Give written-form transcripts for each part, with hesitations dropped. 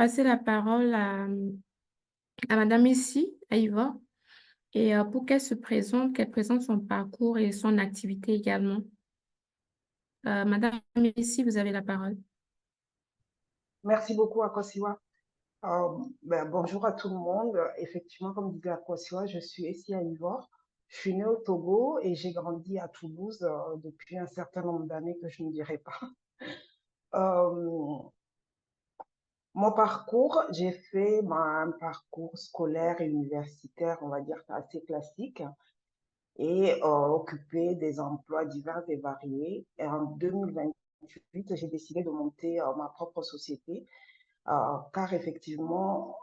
passer la parole à Madame ici, à Yvonne, et pour qu'elle présente son parcours et son activité également. Madame ici, vous avez la parole. Merci beaucoup, Akosiwa. Bonjour à tout le monde. Effectivement, comme disait Akosiwa, je suis ici à Ivor. Je suis née au Togo et j'ai grandi à Toulouse depuis un certain nombre d'années que je ne dirai pas. Euh, Mon parcours, j'ai fait un parcours scolaire et universitaire, on va dire assez classique, et occupé des emplois divers et variés. Et en 2028, j'ai décidé de monter ma propre société car effectivement,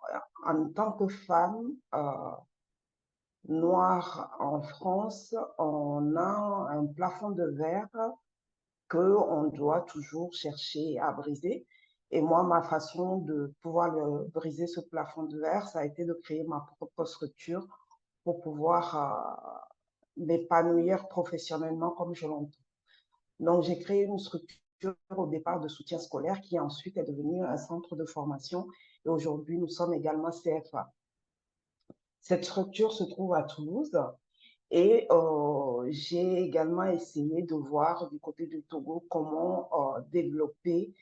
en tant que femme noire en France, on a un plafond de verre qu'on doit toujours chercher à briser. Et moi, ma façon de pouvoir briser ce plafond de verre, ça a été de créer ma propre structure pour pouvoir m'épanouir professionnellement comme je l'entends. Donc, j'ai créé une structure au départ de soutien scolaire qui ensuite est devenue un centre de formation et aujourd'hui, nous sommes également CFA. Cette structure se trouve à Toulouse et j'ai également essayé de voir du côté du Togo comment développer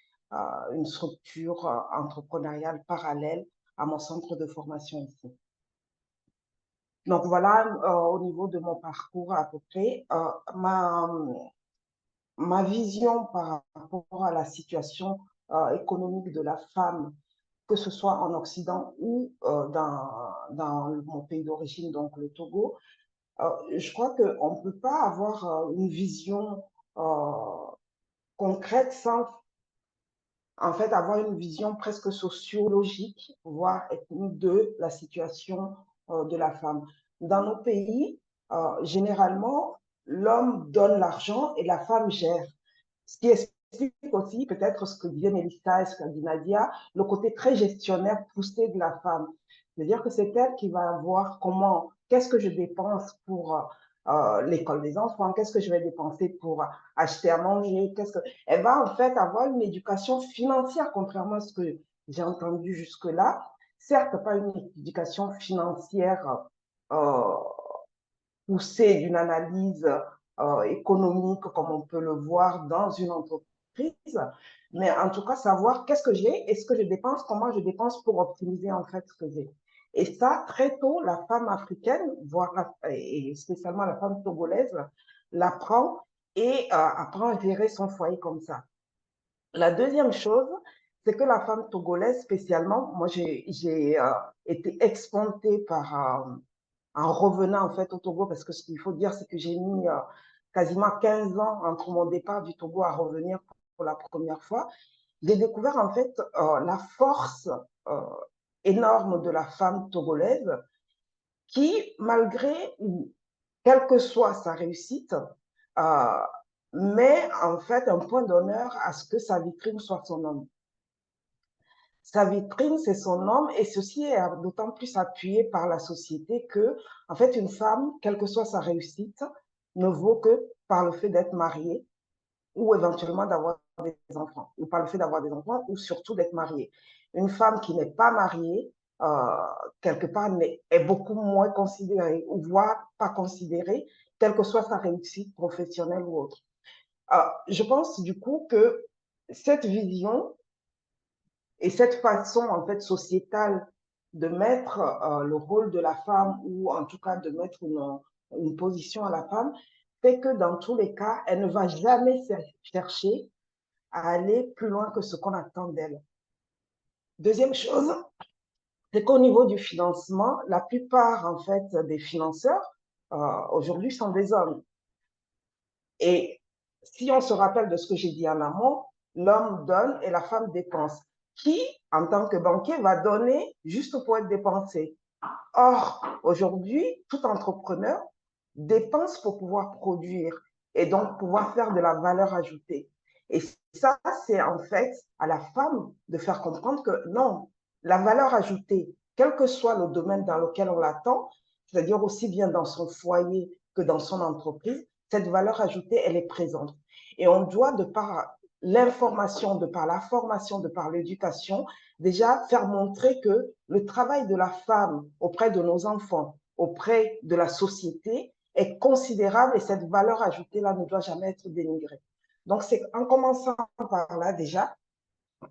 une structure entrepreneuriale parallèle à mon centre de formation ici. Donc voilà au niveau de mon parcours à peu près. Ma vision par rapport à la situation économique de la femme, que ce soit en Occident ou dans mon pays d'origine, donc le Togo, je crois qu'on ne peut pas avoir une vision euh, concrète sans en fait avoir une vision presque sociologique, voire ethnique de la situation de la femme. Dans nos pays, généralement, l'homme donne l'argent et la femme gère. Ce qui explique aussi peut-être ce que disait Mélissa et ce qu'a dit Nadia, le côté très gestionnaire poussé de la femme. C'est-à-dire que c'est elle qui va voir comment, qu'est-ce que je dépense pour l'école des enfants, qu'est-ce que je vais dépenser pour acheter à manger, elle va en fait avoir une éducation financière, contrairement à ce que j'ai entendu jusque-là. Certes, pas une éducation financière euh, poussée d'une analyse économique comme on peut le voir dans une entreprise, mais en tout cas savoir qu'est-ce que j'ai et ce que je dépense, comment je dépense pour optimiser en fait ce que j'ai. Et ça, très tôt, la femme africaine, voire et spécialement la femme togolaise, l'apprend et apprend à gérer son foyer comme ça. La deuxième chose, c'est que la femme togolaise, spécialement, moi j'ai été expontée en revenant en fait au Togo, parce que ce qu'il faut dire, c'est que j'ai mis quasiment 15 ans entre mon départ du Togo à revenir pour la première fois. J'ai découvert en fait la force euh, énorme de la femme togolaise qui, malgré, quelle que soit sa réussite, euh, met en fait un point d'honneur à ce que sa vitrine soit son homme. Sa vitrine, c'est son homme, et ceci est d'autant plus appuyé par la société que, en fait, une femme, quelle que soit sa réussite, ne vaut que par le fait d'être mariée ou éventuellement d'avoir des enfants, ou par le fait d'avoir des enfants, ou surtout d'être mariée. Une femme qui n'est pas mariée, euh, quelque part, est beaucoup moins considérée, ou voire pas considérée, quelle que soit sa réussite professionnelle ou autre. Je pense du coup que cette vision et cette façon, en fait, sociétale de mettre le rôle de la femme ou en tout cas de mettre une position à la femme fait que dans tous les cas, elle ne va jamais chercher à aller plus loin que ce qu'on attend d'elle. Deuxième chose, c'est qu'au niveau du financement, la plupart, en fait, des financeurs aujourd'hui sont des hommes. Et si on se rappelle de ce que j'ai dit en amont, l'homme donne et la femme dépense. Qui, en tant que banquier, va donner juste pour être dépensé? Or, aujourd'hui, tout entrepreneur dépense pour pouvoir produire et donc pouvoir faire de la valeur ajoutée. Et ça, c'est en fait à la femme de faire comprendre que non, la valeur ajoutée, quel que soit le domaine dans lequel on l'attend, c'est-à-dire aussi bien dans son foyer que dans son entreprise, cette valeur ajoutée, elle est présente. Et on doit, de par l'information, de par la formation, de par l'éducation, déjà faire montrer que le travail de la femme auprès de nos enfants, auprès de la société, est considérable et cette valeur ajoutée-là ne doit jamais être dénigrée. Donc, c'est en commençant par là déjà,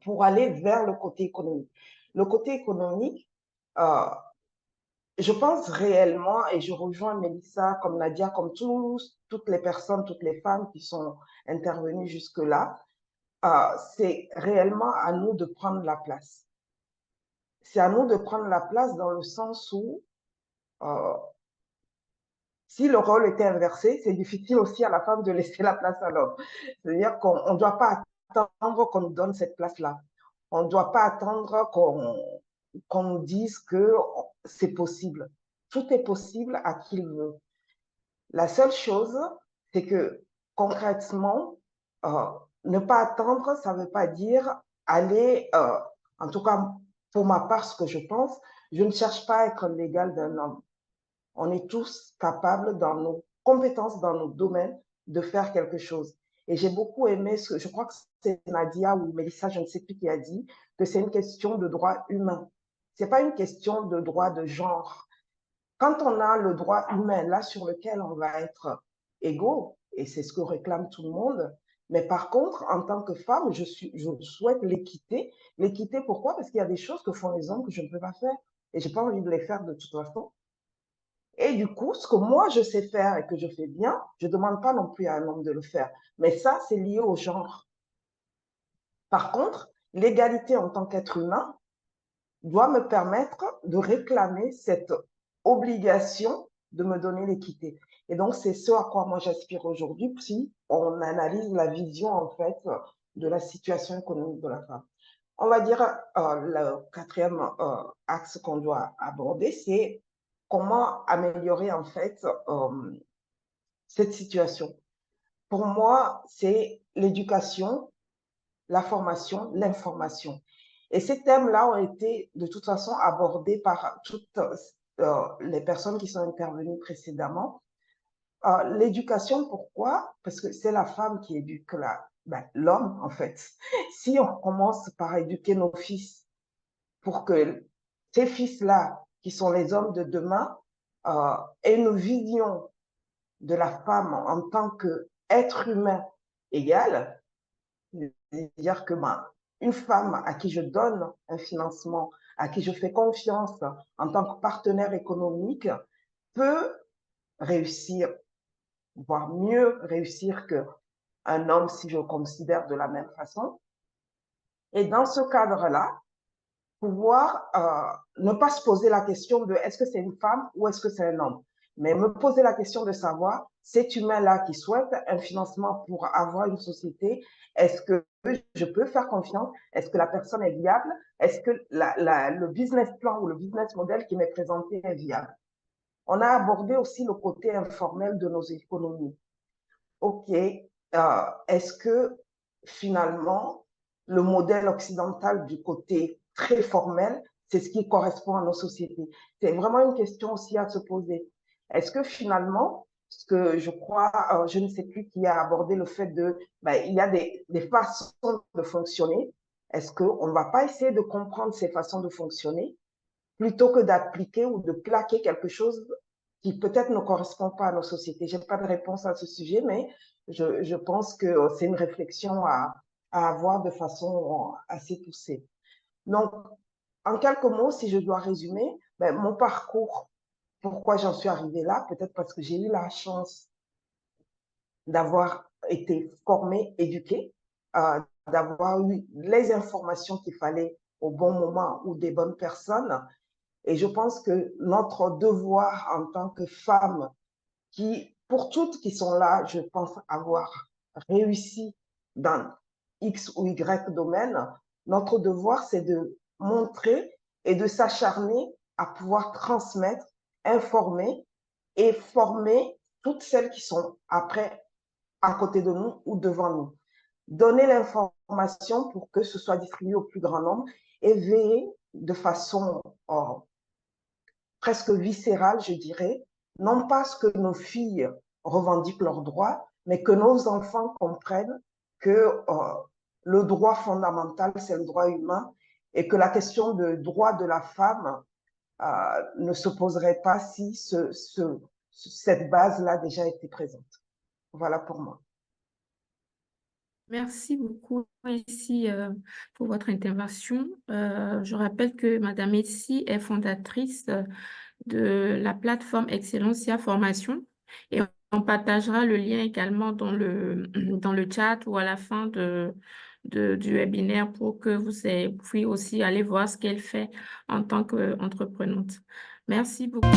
pour aller vers le côté économique. Le côté économique, euh, je pense réellement, et je rejoins Mélissa, comme Nadia, comme toutes les personnes, toutes les femmes qui sont intervenues jusque-là, c'est réellement à nous de prendre la place. C'est à nous de prendre la place dans le sens où, euh, si le rôle était inversé, c'est difficile aussi à la femme de laisser la place à l'homme. C'est-à-dire qu'on ne doit pas attendre qu'on nous donne cette place-là. On ne doit pas attendre qu'on nous dise que c'est possible. Tout est possible à qui le veut. La seule chose, c'est que concrètement, euh, ne pas attendre, ça ne veut pas dire aller, en tout cas pour ma part, ce que je pense, je ne cherche pas à être l'égal d'un homme. On est tous capables dans nos compétences, dans nos domaines, de faire quelque chose. Et j'ai beaucoup aimé je crois que c'est Nadia ou Mélissa, je ne sais plus qui a dit, que c'est une question de droit humain. C'est pas une question de droit de genre. Quand on a le droit humain là sur lequel on va être égaux, et c'est ce que réclame tout le monde, mais par contre, en tant que femme, je souhaite l'équité. L'équité, pourquoi? Parce qu'il y a des choses que font les hommes que je ne peux pas faire. Et j'ai pas envie de les faire de toute façon. Et du coup, ce que moi je sais faire et que je fais bien, je ne demande pas non plus à un homme de le faire. Mais ça, c'est lié au genre. Par contre, l'égalité en tant qu'être humain doit me permettre de réclamer cette obligation de me donner l'équité. Et donc, c'est ce à quoi moi j'aspire aujourd'hui si on analyse la vision, en fait, de la situation économique de la femme. On va dire, le quatrième axe qu'on doit aborder, c'est comment améliorer, en fait, cette situation. Pour moi, c'est l'éducation, la formation, l'information. Et ces thèmes-là ont été de toute façon abordés par toutes les personnes qui sont intervenues précédemment. L'éducation, pourquoi? Parce que c'est la femme qui éduque l'homme, en fait. Si on commence par éduquer nos fils pour que ces fils-là, qui sont les hommes de demain, aient une vision de la femme en tant qu'être humain égal, c'est-à-dire que une femme à qui je donne un financement, à qui je fais confiance en tant que partenaire économique, peut réussir, voire mieux réussir qu'un homme si je le considère de la même façon. Et dans ce cadre-là, pouvoir ne pas se poser la question de est-ce que c'est une femme ou est-ce que c'est un homme, mais me poser la question de savoir, cet humain-là qui souhaite un financement pour avoir une société, est-ce que je peux faire confiance? Est-ce que la personne est viable? Est-ce que le business plan ou le business model qui m'est présenté est viable? On a abordé aussi le côté informel de nos économies. OK, est-ce que finalement, le modèle occidental du côté très formel, c'est ce qui correspond à nos sociétés? C'est vraiment une question aussi à se poser. Est-ce que finalement, ce que je crois, je ne sais plus qui a abordé le fait il y a des façons de fonctionner. Est-ce qu'on ne va pas essayer de comprendre ces façons de fonctionner plutôt que d'appliquer ou de plaquer quelque chose qui peut-être ne correspond pas à nos sociétés. Je n'ai pas de réponse à ce sujet, mais je pense que c'est une réflexion à avoir de façon assez poussée. Donc, en quelques mots, si je dois résumer, mon parcours, pourquoi j'en suis arrivée là, peut-être parce que j'ai eu la chance d'avoir été formée, éduquée, d'avoir eu les informations qu'il fallait au bon moment ou des bonnes personnes. Et je pense que notre devoir en tant que femme, pour toutes qui sont là, je pense avoir réussi dans X ou Y domaine, notre devoir, c'est de montrer et de s'acharner à pouvoir transmettre, informer et former toutes celles qui sont après à côté de nous ou devant nous. Donner l'information pour que ce soit distribué au plus grand nombre et veiller de façon presque viscérale, je dirais, non pas ce que nos filles revendiquent leurs droits, mais que nos enfants comprennent que le droit fondamental, c'est le droit humain, et que la question de droit de la femme ne se poserait pas si cette base-là déjà était présente. Voilà pour moi. Merci beaucoup ici pour votre intervention. Je rappelle que Madame Essi est fondatrice de la plateforme Excellencia Formation et on partagera le lien également dans dans le chat ou à la fin du webinaire pour que vous puissiez aussi aller voir ce qu'elle fait en tant qu'entreprenante. Merci beaucoup.